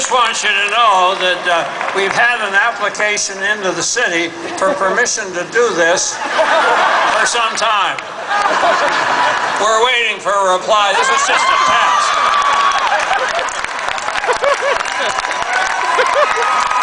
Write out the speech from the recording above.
just want you to know that we've had an application into the city for permission to do this for some time. We're waiting for a reply. This is just a test.